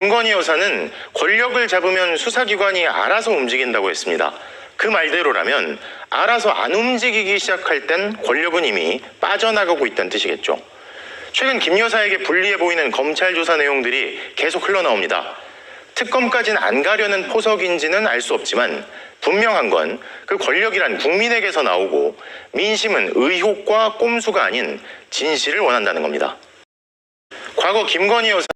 김건희 여사는 권력을 잡으면 수사기관이 알아서 움직인다고 했습니다. 그 말대로라면 알아서 안 움직이기 시작할 땐 권력은 이미 빠져나가고 있다는 뜻이겠죠. 최근 김 여사에게 불리해 보이는 검찰 조사 내용들이 계속 흘러나옵니다. 특검까지는 안 가려는 포석인지는 알 수 없지만 분명한 건 그 권력이란 국민에게서 나오고 민심은 의혹과 꼼수가 아닌 진실을 원한다는 겁니다. 과거 김건희 여사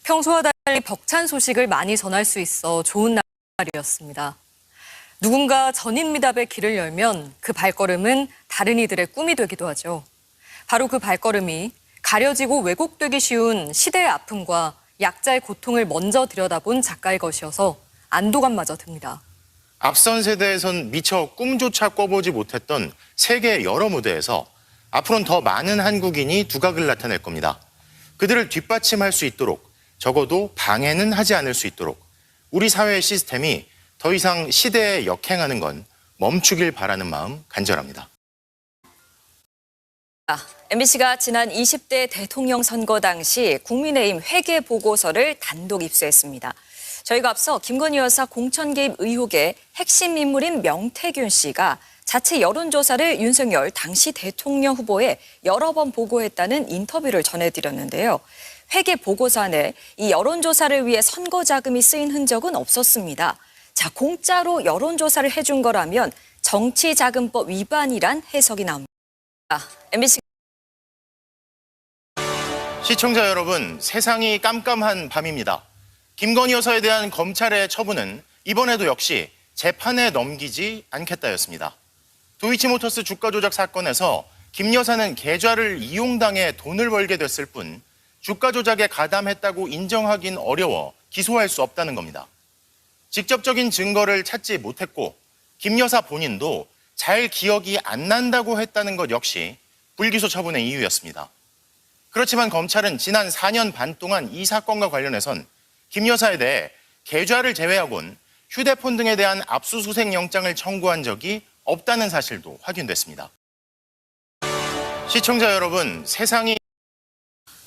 평소와 달리 벅찬 소식을 많이 전할 수 있어 좋은 날이었습니다. 누군가 전인미답의 길을 열면 그 발걸음은 다른 이들의 꿈이 되기도 하죠. 바로 그 발걸음이 가려지고 왜곡되기 쉬운 시대의 아픔과 약자의 고통을 먼저 들여다본 작가의 것이어서 안도감마저 듭니다. 앞선 세대에선 미처 꿈조차 꿔보지 못했던 세계 여러 무대에서 앞으로는 더 많은 한국인이 두각을 나타낼 겁니다. 그들을 뒷받침할 수 있도록, 적어도 방해는 하지 않을 수 있도록 우리 사회의 시스템이 더 이상 시대에 역행하는 건 멈추길 바라는 마음 간절합니다. MBC가 지난 20대 대통령 선거 당시 국민의힘 회계 보고서를 단독 입수했습니다. 저희가 앞서 김건희 여사 공천 개입 의혹의 핵심 인물인 명태균 씨가 자체 여론조사를 윤석열 당시 대통령 후보에 여러 번 보고했다는 인터뷰를 전해드렸는데요. 회계 보고서 안에 이 여론조사를 위해 선거 자금이 쓰인 흔적은 없었습니다. 자, 공짜로 여론조사를 해준 거라면 정치자금법 위반이란 해석이 나옵니다. MBC 시청자 여러분, 세상이 깜깜한 밤입니다. 김건희 여사에 대한 검찰의 처분은 이번에도 역시 재판에 넘기지 않겠다였습니다. 도이치모터스 주가 조작 사건에서 김 여사는 계좌를 이용당해 돈을 벌게 됐을 뿐 주가 조작에 가담했다고 인정하긴 어려워 기소할 수 없다는 겁니다. 직접적인 증거를 찾지 못했고 김 여사 본인도 잘 기억이 안 난다고 했다는 것 역시 불기소 처분의 이유였습니다. 그렇지만 검찰은 지난 4년 반 동안 이 사건과 관련해선 김 여사에 대해 계좌를 제외하곤 휴대폰 등에 대한 압수수색 영장을 청구한 적이 없다는 사실도 확인됐습니다. 시청자 여러분, 세상이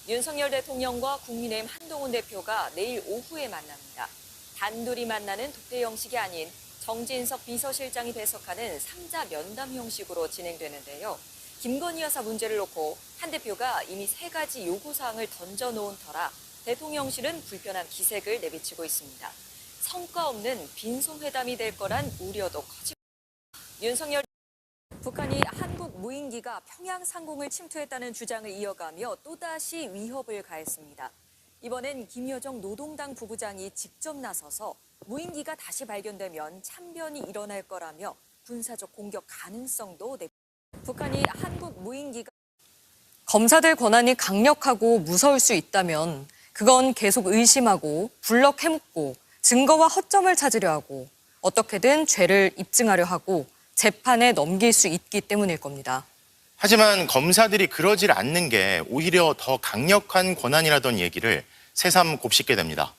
윤석열 대통령과 국민의힘 한동훈 대표가 내일 오후에 만납니다. 단둘이 만나는 독대 형식이 아닌 정진석 비서실장이 배석하는 3자 면담 형식으로 진행되는데요. 김건희 여사 문제를 놓고 한 대표가 이미 3가지 요구사항을 던져놓은 터라 대통령실은 불편한 기색을 내비치고 있습니다. 성과 없는 빈손회담이 될 거란 우려도 커지고 윤석열 북한이 한국 무인기가 평양 상공을 침투했다는 주장을 이어가며 또다시 위협을 가했습니다. 이번엔 김여정 노동당 부부장이 직접 나서서 무인기가 다시 발견되면 참변이 일어날 거라며 군사적 공격 가능성도 북한이 한국 무인기가 검사들 권한이 강력하고 무서울 수 있다면 그건 계속 의심하고 블럭 해묻고 증거와 허점을 찾으려 하고 어떻게든 죄를 입증하려 하고 재판에 넘길 수 있기 때문일 겁니다. 하지만 검사들이 그러질 않는 게 오히려 더 강력한 권한이라던 얘기를 새삼 곱씹게 됩니다.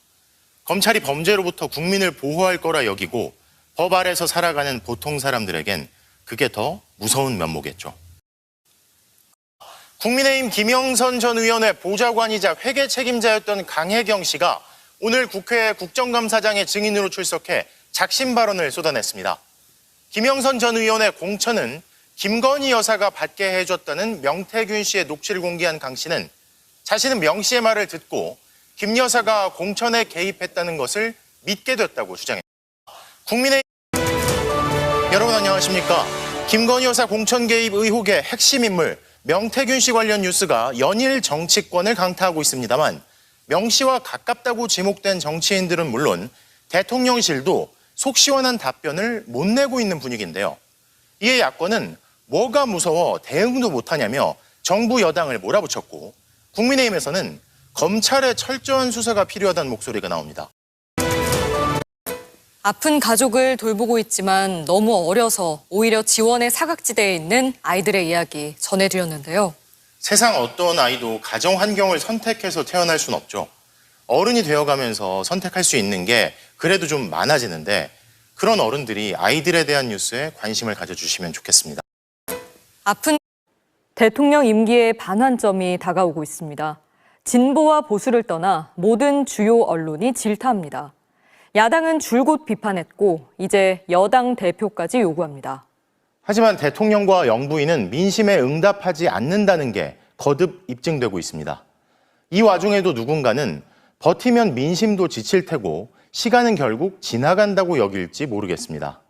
검찰이 범죄로부터 국민을 보호할 거라 여기고 법 아래서 살아가는 보통 사람들에겐 그게 더 무서운 면모겠죠. 국민의힘 김영선 전 의원의 보좌관이자 회계 책임자였던 강혜경 씨가 오늘 국회 국정감사장의 증인으로 출석해 작심 발언을 쏟아냈습니다. 김영선 전 의원의 공천은 김건희 여사가 받게 해줬다는 명태균 씨의 녹취를 공개한 강 씨는 자신은 명 씨의 말을 듣고 김 여사가 공천에 개입했다는 것을 믿게 됐다고 주장했습니다. 국민의힘 여러분 안녕하십니까? 김건희 여사 공천 개입 의혹의 핵심 인물 명태균 씨 관련 뉴스가 연일 정치권을 강타하고 있습니다만 명 씨와 가깝다고 지목된 정치인들은 물론 대통령실도 속 시원한 답변을 못 내고 있는 분위기인데요. 이에 야권은 뭐가 무서워 대응도 못하냐며 정부 여당을 몰아붙였고 국민의힘에서는 검찰의 철저한 수사가 필요하다는 목소리가 나옵니다. 아픈 가족을 돌보고 있지만 너무 어려서 오히려 지원의 사각지대에 있는 아이들의 이야기 전해드렸는데요. 세상 어떤 아이도 가정 환경을 선택해서 태어날 수는 없죠. 어른이 되어가면서 선택할 수 있는 게 그래도 좀 많아지는데 그런 어른들이 아이들에 대한 뉴스에 관심을 가져주시면 좋겠습니다. 아픈 대통령 임기의 반환점이 다가오고 있습니다. 진보와 보수를 떠나 모든 주요 언론이 질타합니다. 야당은 줄곧 비판했고 이제 여당 대표까지 요구합니다. 하지만 대통령과 영부인은 민심에 응답하지 않는다는 게 거듭 입증되고 있습니다. 이 와중에도 누군가는 버티면 민심도 지칠 테고 시간은 결국 지나간다고 여길지 모르겠습니다.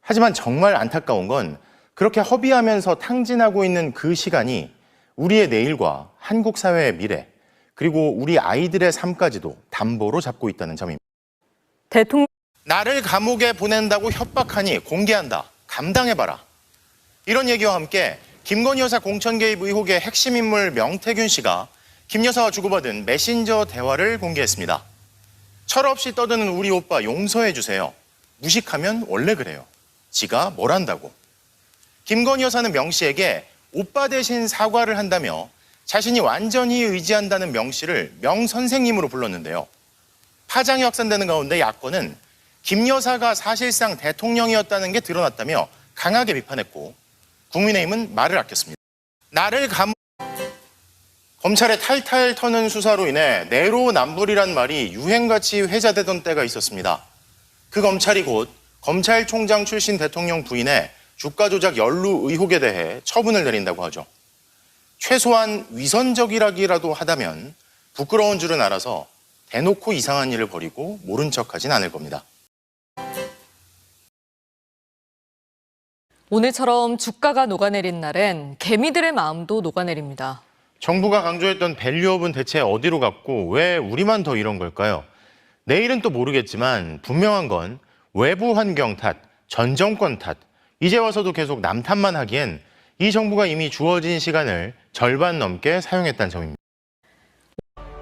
하지만 정말 안타까운 건 그렇게 허비하면서 탕진하고 있는 그 시간이 우리의 내일과 한국 사회의 미래, 그리고 우리 아이들의 삶까지도 담보로 잡고 있다는 점입니다. 대통령 나를 감옥에 보낸다고 협박하니 공개한다. 감당해봐라. 이런 얘기와 함께 김건희 여사 공천 개입 의혹의 핵심 인물 명태균 씨가 김 여사와 주고받은 메신저 대화를 공개했습니다. 철없이 떠드는 우리 오빠 용서해 주세요. 무식하면 원래 그래요. 지가 뭘 한다고. 김건희 여사는 명 씨에게 오빠 대신 사과를 한다며 자신이 완전히 의지한다는 명 씨를 명 선생님으로 불렀는데요. 파장이 확산되는 가운데 야권은 김 여사가 사실상 대통령이었다는 게 드러났다며 강하게 비판했고 국민의힘은 말을 아꼈습니다. 나를 검찰의 탈탈 터는 수사로 인해 내로남불이란 말이 유행같이 회자되던 때가 있었습니다. 그 검찰이 곧 검찰총장 출신 대통령 부인의 주가 조작 연루 의혹에 대해 처분을 내린다고 하죠. 최소한 위선적이라기라도 하다면 부끄러운 줄은 알아서 대놓고 이상한 일을 벌이고 모른 척하진 않을 겁니다. 오늘처럼 주가가 녹아내린 날엔 개미들의 마음도 녹아내립니다. 정부가 강조했던 밸류업은 대체 어디로 갔고 왜 우리만 더 이런 걸까요? 내일은 또 모르겠지만 분명한 건 외부 환경 탓, 전 정권 탓, 이제 와서도 계속 남 탓만 하기엔 이 정부가 이미 주어진 시간을 절반 넘게 사용했다는 점입니다.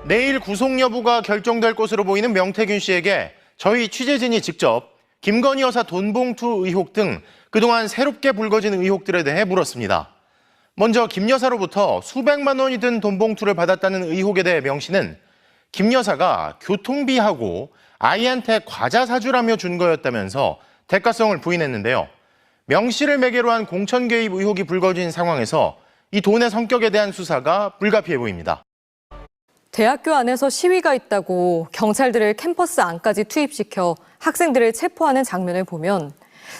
내일 구속 여부가 결정될 것으로 보이는 명태균 씨에게 저희 취재진이 직접 김건희 여사 돈봉투 의혹 등 그동안 새롭게 불거진 의혹들에 대해 물었습니다. 먼저 김 여사로부터 수백만 원이 든 돈봉투를 받았다는 의혹에 대해 명 씨는 김 여사가 교통비하고 아이한테 과자 사주라며 준 거였다면서 대가성을 부인했는데요. 명 씨를 매개로 한 공천 개입 의혹이 불거진 상황에서 이 돈의 성격에 대한 수사가 불가피해 보입니다. 대학교 안에서 시위가 있다고 경찰들을 캠퍼스 안까지 투입시켜 학생들을 체포하는 장면을 보면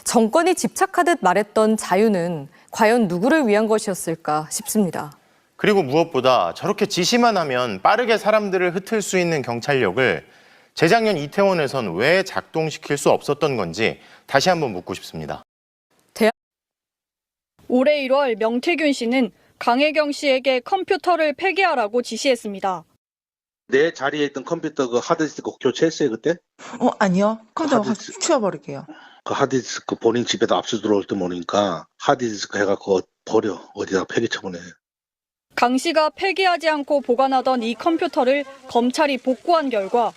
정권이 집착하듯 말했던 자유는 과연 누구를 위한 것이었을까 싶습니다. 그리고 무엇보다 저렇게 지시만 하면 빠르게 사람들을 흩을 수 있는 경찰력을 재작년 이태원에선 왜 작동시킬 수 없었던 건지 다시 한번 묻고 싶습니다. 올해 1월 명태균 씨는 강혜경 씨에게 컴퓨터를 폐기하라고 지시했습니다. 내 자리에 있던 컴퓨터 그 하드디스크 교체했어요 그때? 아니요. 컴퓨터 확 하드디스크. 치워버릴게요. 그 하드디스크 본인 집에다 압수 들어올 때 모르니까 하드디스크 해갖고 버려. 어디다 폐기 처분해. 강 씨가 폐기하지 않고 보관하던 이 컴퓨터를 검찰이 복구한 결과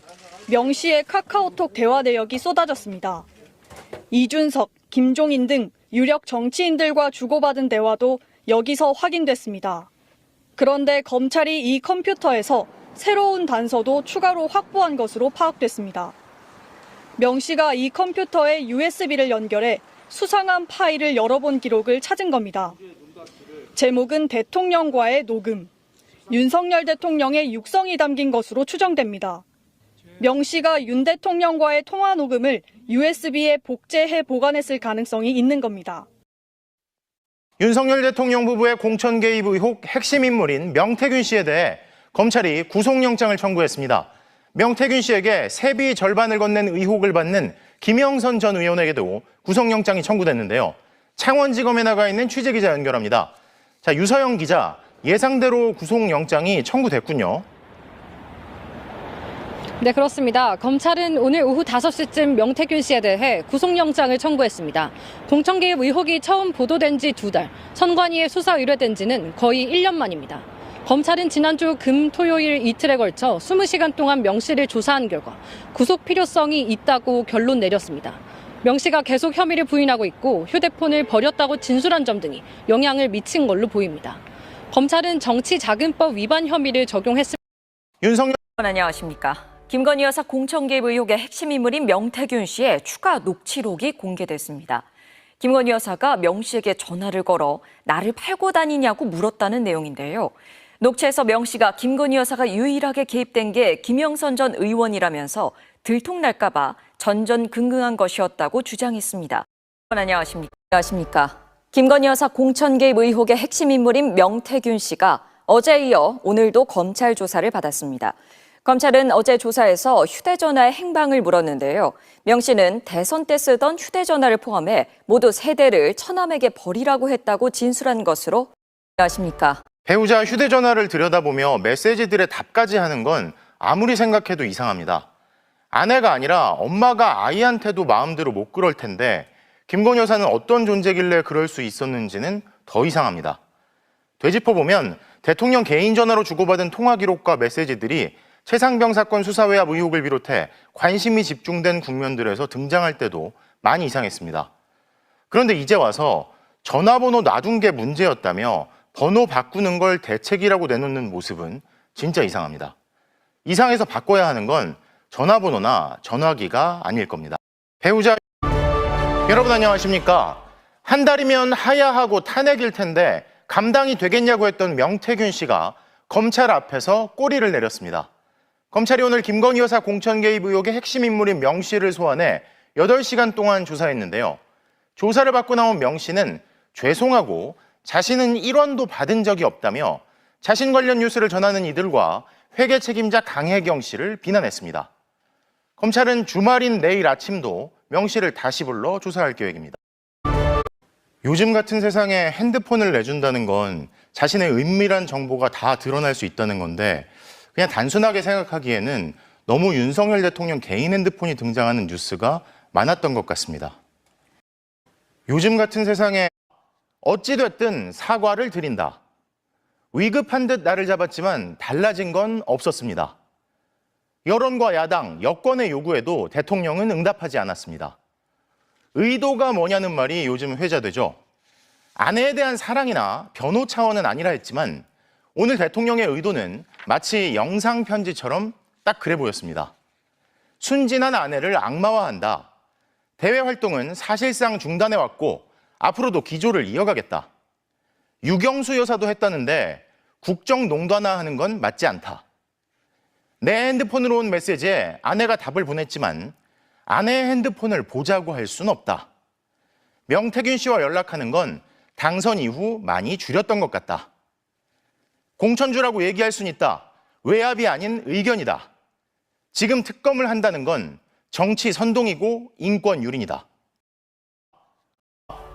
명 씨의 카카오톡 대화 내역이 쏟아졌습니다. 이준석, 김종인 등 유력 정치인들과 주고받은 대화도 여기서 확인됐습니다. 그런데 검찰이 이 컴퓨터에서 새로운 단서도 추가로 확보한 것으로 파악됐습니다. 명 씨가 이 컴퓨터에 USB를 연결해 수상한 파일을 열어본 기록을 찾은 겁니다. 제목은 대통령과의 녹음, 윤석열 대통령의 육성이 담긴 것으로 추정됩니다. 명 씨가 윤 대통령과의 통화 녹음을 USB에 복제해 보관했을 가능성이 있는 겁니다. 윤석열 대통령 부부의 공천 개입 의혹 핵심 인물인 명태균 씨에 대해 검찰이 구속영장을 청구했습니다. 명태균 씨에게 세비 절반을 건넨 의혹을 받는 김영선 전 의원에게도 구속영장이 청구됐는데요. 창원지검에 나가 있는 취재기자 연결합니다. 자, 유서영 기자, 예상대로 구속영장이 청구됐군요. 네, 그렇습니다. 검찰은 오늘 오후 5시쯤 명태균 씨에 대해 구속영장을 청구했습니다. 공천 개입 의혹이 처음 보도된 지 2달, 선관위에 수사 의뢰된 지는 거의 1년 만입니다. 검찰은 지난주 금, 토요일 이틀에 걸쳐 20시간 동안 명 씨를 조사한 결과 구속 필요성이 있다고 결론 내렸습니다. 명 씨가 계속 혐의를 부인하고 있고 휴대폰을 버렸다고 진술한 점 등이 영향을 미친 걸로 보입니다. 검찰은 정치자금법 위반 혐의를 적용했습니다. 윤석열 안녕하십니까. 김건희 여사 공천 개입 의혹의 핵심 인물인 명태균 씨의 추가 녹취록이 공개됐습니다. 김건희 여사가 명 씨에게 전화를 걸어 나를 팔고 다니냐고 물었다는 내용인데요. 녹취에서 명 씨가 김건희 여사가 유일하게 개입된 게 김영선 전 의원이라면서 들통날까 봐 전전긍긍한 것이었다고 주장했습니다. 안녕하십니까. 김건희 여사 공천 개입 의혹의 핵심 인물인 명태균 씨가 어제에 이어 오늘도 검찰 조사를 받았습니다. 검찰은 어제 조사에서 휴대전화의 행방을 물었는데요. 명 씨는 대선 때 쓰던 휴대전화를 포함해 모두 3대를 처남에게 버리라고 했다고 진술한 것으로 아십니까? 배우자 휴대전화를 들여다보며 메시지들의 답까지 하는 건 아무리 생각해도 이상합니다. 아내가 아니라 엄마가 아이한테도 마음대로 못 그럴 텐데 김건희 여사는 어떤 존재길래 그럴 수 있었는지는 더 이상합니다. 되짚어보면 대통령 개인 전화로 주고받은 통화 기록과 메시지들이 최상병 사건 수사외압 의혹을 비롯해 관심이 집중된 국면들에서 등장할 때도 많이 이상했습니다. 그런데 이제 와서 전화번호 놔둔 게 문제였다며 번호 바꾸는 걸 대책이라고 내놓는 모습은 진짜 이상합니다. 이상해서 바꿔야 하는 건 전화번호나 전화기가 아닐 겁니다. 배우자 여러분 안녕하십니까? 한 달이면 하야하고 탄핵일 텐데 감당이 되겠냐고 했던 명태균 씨가 검찰 앞에서 꼬리를 내렸습니다. 검찰이 오늘 김건희 여사 공천 개입 의혹의 핵심 인물인 명 씨를 소환해 8시간 동안 조사했는데요. 조사를 받고 나온 명 씨는 죄송하고 자신은 1원도 받은 적이 없다며 자신 관련 뉴스를 전하는 이들과 회계 책임자 강혜경 씨를 비난했습니다. 검찰은 주말인 내일 아침도 명 씨를 다시 불러 조사할 계획입니다. 요즘 같은 세상에 핸드폰을 내준다는 건 자신의 은밀한 정보가 다 드러날 수 있다는 건데 그냥 단순하게 생각하기에는 너무 윤석열 대통령 개인 핸드폰이 등장하는 뉴스가 많았던 것 같습니다. 요즘 같은 세상에 어찌됐든 사과를 드린다. 위급한 듯 나를 잡았지만 달라진 건 없었습니다. 여론과 야당, 여권의 요구에도 대통령은 응답하지 않았습니다. 의도가 뭐냐는 말이 요즘 회자되죠. 아내에 대한 사랑이나 변호 차원은 아니라 했지만 오늘 대통령의 의도는 마치 영상편지처럼 딱 그래 보였습니다. 순진한 아내를 악마화한다. 대외 활동은 사실상 중단해왔고 앞으로도 기조를 이어가겠다. 유경수 여사도 했다는데 국정 농단화하는 건 맞지 않다. 내 핸드폰으로 온 메시지에 아내가 답을 보냈지만 아내의 핸드폰을 보자고 할 수는 없다. 명태균 씨와 연락하는 건 당선 이후 많이 줄였던 것 같다. 공천주라고 얘기할 수는 있다. 외압이 아닌 의견이다. 지금 특검을 한다는 건 정치 선동이고 인권 유린이다.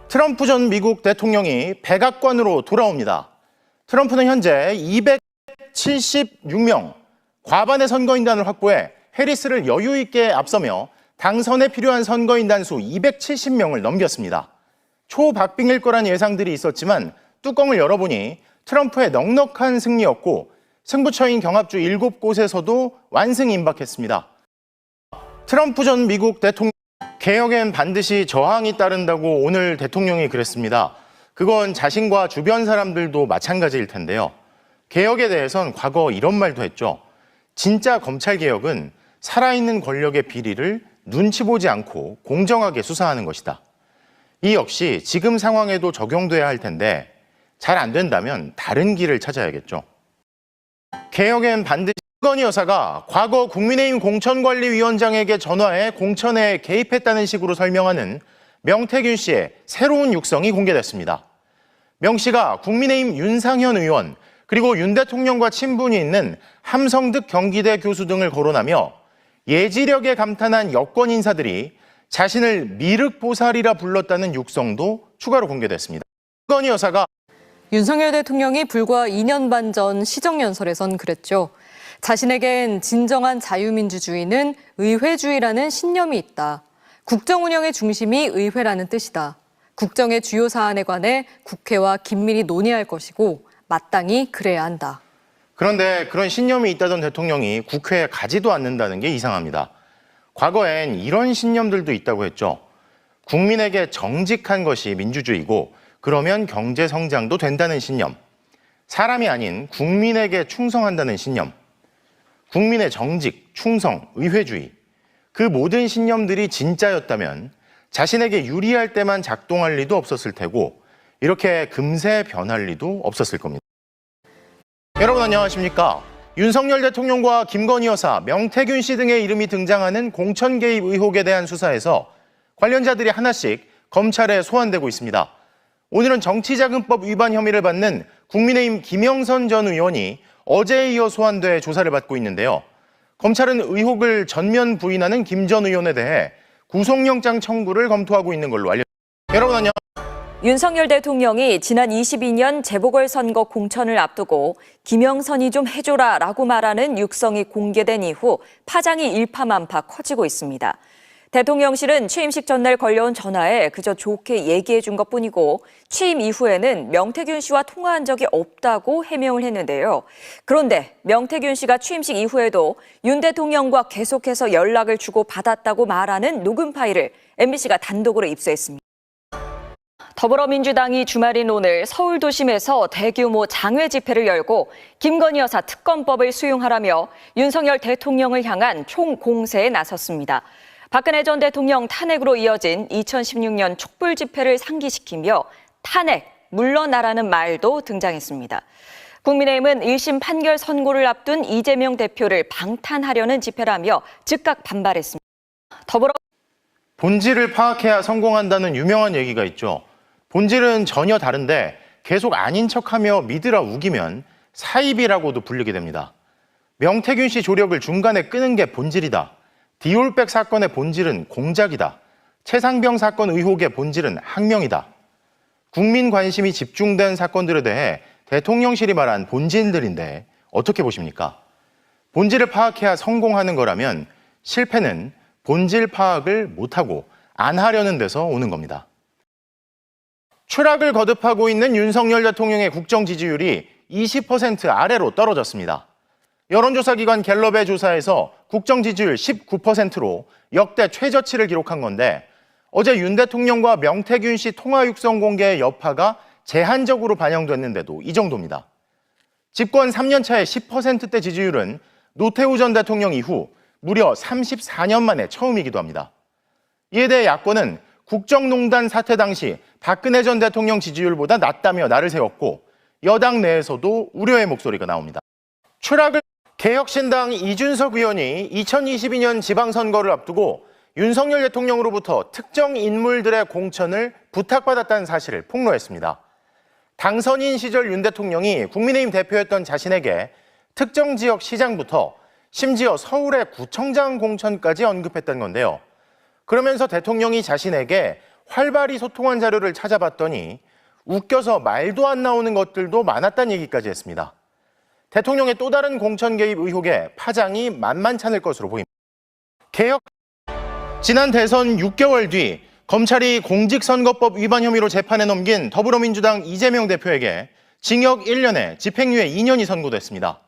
트럼프 전 미국 대통령이 백악관으로 돌아옵니다. 트럼프는 현재 276명, 과반의 선거인단을 확보해 해리스를 여유 있게 앞서며 당선에 필요한 선거인단 수 270명을 넘겼습니다. 초박빙일 거란 예상들이 있었지만 뚜껑을 열어보니 트럼프의 넉넉한 승리였고 승부처인 경합주 7곳에서도 완승이 임박했습니다. 트럼프 전 미국 대통령 개혁엔 반드시 저항이 따른다고 오늘 대통령이 그랬습니다. 그건 자신과 주변 사람들도 마찬가지일 텐데요. 개혁에 대해선 과거 이런 말도 했죠. 진짜 검찰개혁은 살아있는 권력의 비리를 눈치 보지 않고 공정하게 수사하는 것이다. 이 역시 지금 상황에도 적용돼야 할 텐데 잘 안 된다면 다른 길을 찾아야겠죠. 개혁엔 반드시 김건희 여사가 과거 국민의힘 공천관리위원장에게 전화해 공천에 개입했다는 식으로 설명하는 명태균 씨의 새로운 육성이 공개됐습니다. 명 씨가 국민의힘 윤상현 의원 그리고 윤 대통령과 친분이 있는 함성득 경기대 교수 등을 거론하며 예지력에 감탄한 여권 인사들이 자신을 미륵보살이라 불렀다는 육성도 추가로 공개됐습니다. 김건희 여사가 윤석열 대통령이 불과 2년 반 전 시정연설에선 그랬죠. 자신에겐 진정한 자유민주주의는 의회주의라는 신념이 있다. 국정 운영의 중심이 의회라는 뜻이다. 국정의 주요 사안에 관해 국회와 긴밀히 논의할 것이고 마땅히 그래야 한다. 그런데 그런 신념이 있다던 대통령이 국회에 가지도 않는다는 게 이상합니다. 과거엔 이런 신념들도 있다고 했죠. 국민에게 정직한 것이 민주주의고 그러면 경제 성장도 된다는 신념. 사람이 아닌 국민에게 충성한다는 신념. 국민의 정직, 충성, 의회주의. 그 모든 신념들이 진짜였다면 자신에게 유리할 때만 작동할 리도 없었을 테고 이렇게 금세 변할 리도 없었을 겁니다. 여러분 안녕하십니까? 윤석열 대통령과 김건희 여사, 명태균 씨 등의 이름이 등장하는 공천 개입 의혹에 대한 수사에서 관련자들이 하나씩 검찰에 소환되고 있습니다. 오늘은 정치자금법 위반 혐의를 받는 국민의힘 김영선 전 의원이 어제에 이어 소환돼 조사를 받고 있는데요. 검찰은 의혹을 전면 부인하는 김 전 의원에 대해 구속영장 청구를 검토하고 있는 걸로 알려졌습니다. 여러분 안녕. 윤석열 대통령이 지난 22년 재보궐선거 공천을 앞두고 김영선이 좀 해줘라라고 말하는 육성이 공개된 이후 파장이 일파만파 커지고 있습니다. 대통령실은 취임식 전날 걸려온 전화에 그저 좋게 얘기해 준 것뿐이고 취임 이후에는 명태균 씨와 통화한 적이 없다고 해명을 했는데요. 그런데 명태균 씨가 취임식 이후에도 윤 대통령과 계속해서 연락을 주고받았다고 말하는 녹음 파일을 MBC가 단독으로 입수했습니다. 더불어민주당이 주말인 오늘 서울 도심에서 대규모 장외 집회를 열고 김건희 여사 특검법을 수용하라며 윤석열 대통령을 향한 총공세에 나섰습니다. 박근혜 전 대통령 탄핵으로 이어진 2016년 촛불 집회를 상기시키며 탄핵, 물러나라는 말도 등장했습니다. 국민의힘은 1심 판결 선고를 앞둔 이재명 대표를 방탄하려는 집회라며 즉각 반발했습니다. 본질을 파악해야 성공한다는 유명한 얘기가 있죠. 본질은 전혀 다른데 계속 아닌 척하며 믿으라 우기면 사입이라고도 불리게 됩니다. 명태균 씨 조력을 중간에 끄는 게 본질이다. 디올백 사건의 본질은 공작이다. 최상병 사건 의혹의 본질은 항명이다. 국민 관심이 집중된 사건들에 대해 대통령실이 말한 본질들인데 어떻게 보십니까? 본질을 파악해야 성공하는 거라면 실패는 본질 파악을 못하고 안 하려는 데서 오는 겁니다. 추락을 거듭하고 있는 윤석열 대통령의 국정 지지율이 20% 아래로 떨어졌습니다. 여론조사기관 갤럽의 조사에서 국정 지지율 19%로 역대 최저치를 기록한 건데 어제 윤 대통령과 명태균 씨 통화 육성 공개의 여파가 제한적으로 반영됐는데도 이 정도입니다. 집권 3년 차의 10%대 지지율은 노태우 전 대통령 이후 무려 34년 만에 처음이기도 합니다. 이에 대해 야권은 국정농단 사태 당시 박근혜 전 대통령 지지율보다 낮다며 날을 세웠고 여당 내에서도 우려의 목소리가 나옵니다. 개혁신당 이준석 의원이 2022년 지방선거를 앞두고 윤석열 대통령으로부터 특정 인물들의 공천을 부탁받았다는 사실을 폭로했습니다. 당선인 시절 윤 대통령이 국민의힘 대표였던 자신에게 특정 지역 시장부터 심지어 서울의 구청장 공천까지 언급했던 건데요. 그러면서 대통령이 자신에게 활발히 소통한 자료를 찾아봤더니 웃겨서 말도 안 나오는 것들도 많았다는 얘기까지 했습니다. 대통령의 또 다른 공천 개입 의혹에 파장이 만만찮을 것으로 보입니다. 지난 대선 6개월 뒤 검찰이 공직선거법 위반 혐의로 재판에 넘긴 더불어민주당 이재명 대표에게 징역 1년에 집행유예 2년이 선고됐습니다.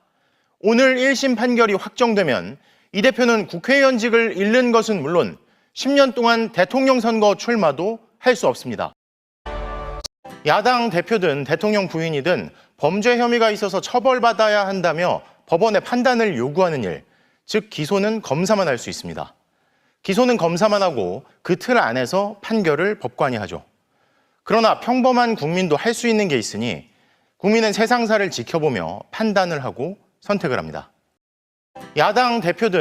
오늘 1심 판결이 확정되면 이 대표는 국회의원직을 잃는 것은 물론 10년 동안 대통령 선거 출마도 할 수 없습니다. 야당 대표든 대통령 부인이든 범죄 혐의가 있어서 처벌받아야 한다며 법원의 판단을 요구하는 일, 즉 기소는 검사만 할 수 있습니다. 기소는 검사만 하고 그 틀 안에서 판결을 법관이 하죠. 그러나 평범한 국민도 할 수 있는 게 있으니 국민은 세상사를 지켜보며 판단을 하고 선택을 합니다. 야당 대표들